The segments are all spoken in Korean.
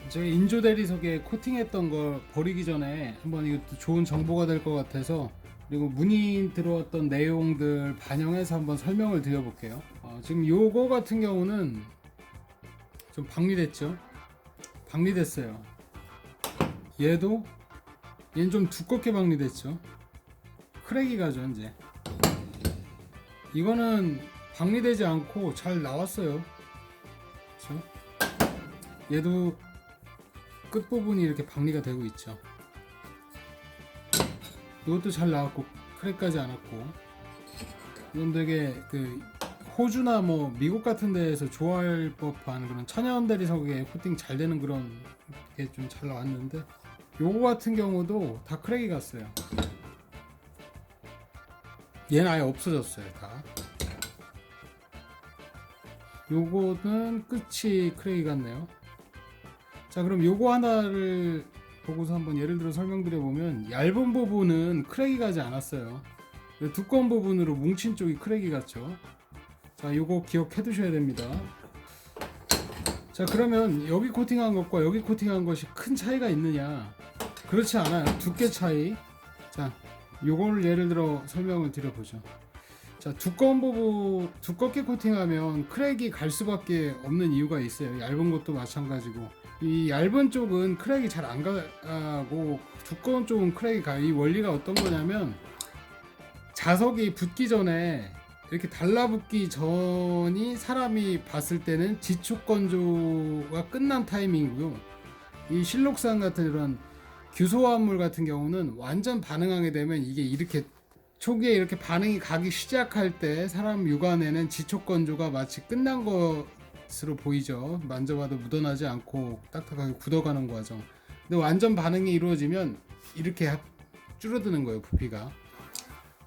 제가 인조 대리석에 코팅했던 걸 버리기 전에 한번 이것도 좋은 정보가 될 것 같아서, 그리고 문의 들어왔던 내용들 반영해서 한번 설명을 드려볼게요. 지금 요거 같은 경우는 좀 박리됐죠? 박리됐어요. 얘는 좀 두껍게 박리됐죠? 크랙이 가죠. 이제 이거는 박리되지 않고 잘 나왔어요. 그렇죠? 얘도 끝부분이 이렇게 박리가 되고 있죠. 이것도 잘 나왔고 크랙까지 않았고, 이건 되게 그 호주나 뭐 미국 같은 데에서 좋아할 법한 그런 천연 대리석에 코팅 잘 되는 그런 게 좀 잘 나왔는데, 요거 같은 경우도 다 크랙이 갔어요. 얘는 아예 없어졌어요. 다. 요거는 끝이 크랙이 갔네요. 자, 그럼 요거 하나를 보고서 한번 예를 들어 설명드려 보면, 얇은 부분은 크랙이 가지 않았어요. 두꺼운 부분으로 뭉친 쪽이 크랙이 갔죠. 자, 요거 기억해 두셔야 됩니다. 자, 그러면 여기 코팅한 것과 여기 코팅한 것이 큰 차이가 있느냐? 그렇지 않아요. 두께 차이. 자, 요걸 예를 들어 설명을 드려보죠. 자, 두꺼운 부분 두껍게 코팅하면 크랙이 갈 수밖에 없는 이유가 있어요. 얇은 것도 마찬가지고, 이 얇은 쪽은 크랙이 잘 안 가고 두꺼운 쪽은 크랙이 가요. 이 원리가 어떤 거냐면, 자석이 붙기 전에 이렇게 달라붙기 전이 사람이 봤을 때는 지촉 건조가 끝난 타이밍이고요. 이 실록산 같은 이런 규소화합물 같은 경우는 완전 반응하게 되면 이게 이렇게 초기에 이렇게 반응이 가기 시작할 때 사람 육안에는 지촉 건조가 마치 끝난 것으로 보이죠. 만져봐도 묻어나지 않고 딱딱하게 굳어가는 과정. 근데 완전 반응이 이루어지면 이렇게 줄어드는 거예요, 부피가.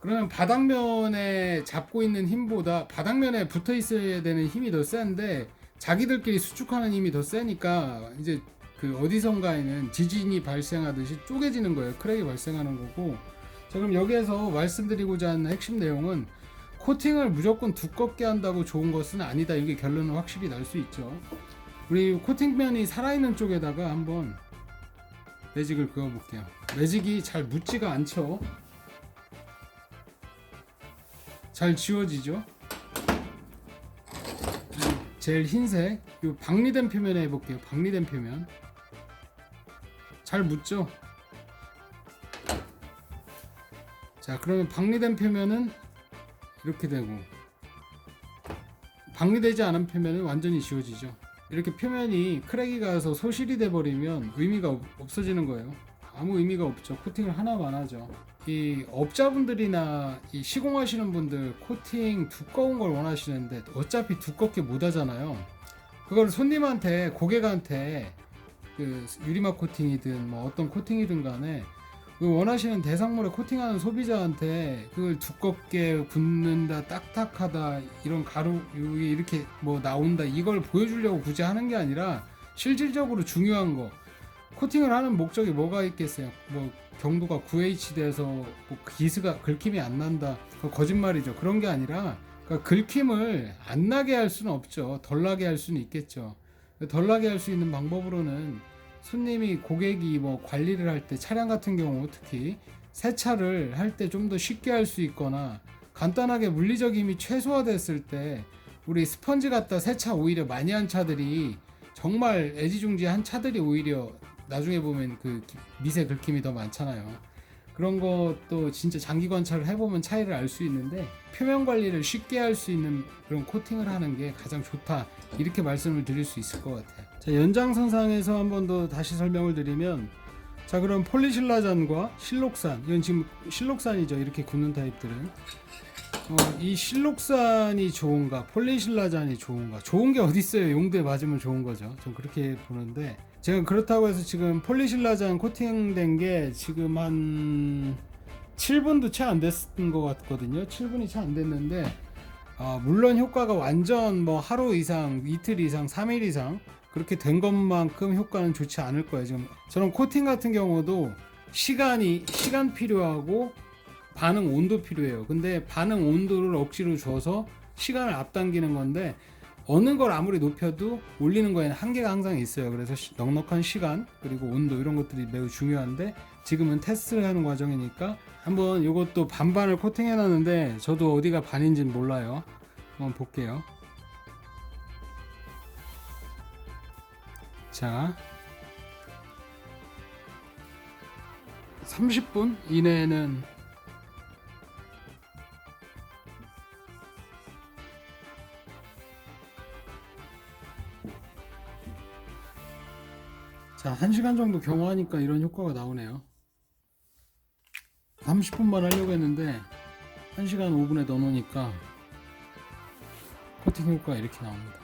그러면 바닥면에 잡고 있는 힘보다 바닥면에 붙어 있어야 되는 힘이 더 센데, 자기들끼리 수축하는 힘이 더 세니까 이제 그 어디선가에는 지진이 발생하듯이 쪼개지는 거예요. 크랙이 발생하는 거고. 자, 그럼 여기에서 말씀드리고자 하는 핵심 내용은, 코팅을 무조건 두껍게 한다고 좋은 것은 아니다. 이게 결론은 확실히 날 수 있죠. 우리 코팅면이 살아있는 쪽에다가 한번 매직을 그어 볼게요. 매직이 잘 묻지가 않죠. 잘 지워지죠. 제일 흰색, 요 박리된 표면에 해볼게요. 박리된 표면 잘 묻죠. 자, 그러면 박리된 표면은 이렇게 되고, 박리되지 않은 표면은 완전히 지워지죠. 이렇게 표면이 크랙이 가서 소실이 돼 버리면 의미가 없어지는 거예요. 아무 의미가 없죠. 코팅을 하나만 하죠. 이 업자분들이나 이 시공하시는 분들, 코팅 두꺼운 걸 원하시는데 어차피 두껍게 못 하잖아요. 그걸 손님한테, 고객한테 그 유리막 코팅이든 뭐 어떤 코팅이든 간에 그 원하시는 대상물에 코팅하는 소비자한테 그걸 두껍게 굳는다, 딱딱하다, 이런 가루 이렇게 뭐 나온다, 이걸 보여주려고 굳이 하는 게 아니라, 실질적으로 중요한 거, 코팅을 하는 목적이 뭐가 있겠어요? 뭐 경도가 9H 돼서 뭐 기스가, 긁힘이 안 난다, 그거 거짓말이죠. 그런 게 아니라, 그러니까 긁힘을 안 나게 할 수는 없죠. 덜 나게 할 수는 있겠죠. 덜 나게 할 수 있는 방법으로는, 손님이, 고객이 뭐 관리를 할 때, 차량 같은 경우 특히 세차를 할 때 좀 더 쉽게 할 수 있거나, 간단하게 물리적 힘이 최소화됐을 때 우리 스펀지 갖다 세차 오히려 많이 한 차들이, 정말 애지중지한 차들이 오히려 나중에 보면 그 미세 긁힘이 더 많잖아요. 그런 것도 진짜 장기 관찰을 해보면 차이를 알 수 있는데, 표면 관리를 쉽게 할 수 있는 그런 코팅을 하는 게 가장 좋다, 이렇게 말씀을 드릴 수 있을 것 같아요. 자, 연장선상에서 한 번 더 다시 설명을 드리면, 자, 그럼 폴리실라잔과 실록산, 이건 지금 실록산이죠. 이렇게 굳는 타입들은 이 실록산이 좋은가, 폴리실라잔이 좋은가? 좋은 게 어디 있어요? 용도에 맞으면 좋은 거죠. 전 그렇게 보는데, 제가 그렇다고 해서 지금 폴리실라잔 코팅된 게 지금 한 7분도 채 안 됐던 것 같거든요. 7분이 채 안 됐는데, 물론 효과가 완전 뭐 하루 이상, 이틀 이상, 3일 이상 그렇게 된 것만큼 효과는 좋지 않을 거예요. 지금 저런 코팅 같은 경우도 시간 필요하고 반응 온도 필요해요. 근데 반응 온도를 억지로 줘서 시간을 앞당기는 건데, 어느 걸 아무리 높여도 올리는 거에는 한계가 항상 있어요. 그래서 넉넉한 시간 그리고 온도 이런 것들이 매우 중요한데 지금은 테스트를 하는 과정이니까 한번 이것도 반반을 코팅해 놨는데 저도 어디가 반인지는 몰라요. 한번 볼게요. 자, 30분 이내에는 자, 1시간 정도 경화하니까 이런 효과가 나오네요. 30분만 하려고 했는데 1시간 5분에 넣어 놓으니까 코팅 효과가 이렇게 나옵니다.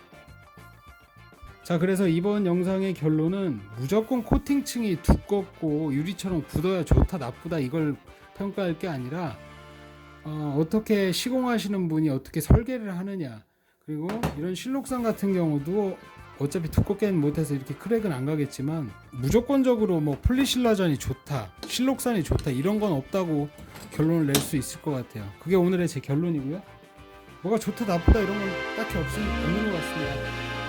자, 그래서 이번 영상의 결론은 무조건 코팅층이 두껍고 유리처럼 굳어야 좋다 나쁘다 이걸 평가할 게 아니라 어떻게 시공하시는 분이 어떻게 설계를 하느냐, 그리고 이런 실록산 같은 경우도 어차피 두껍게는 못해서 이렇게 크랙은 안 가겠지만 무조건적으로 뭐 폴리실라전이 좋다, 실록산이 좋다 이런 건 없다고 결론을 낼 수 있을 것 같아요. 그게 오늘의 제 결론이고요. 뭐가 좋다 나쁘다 이런 건 딱히 없는 것 같습니다.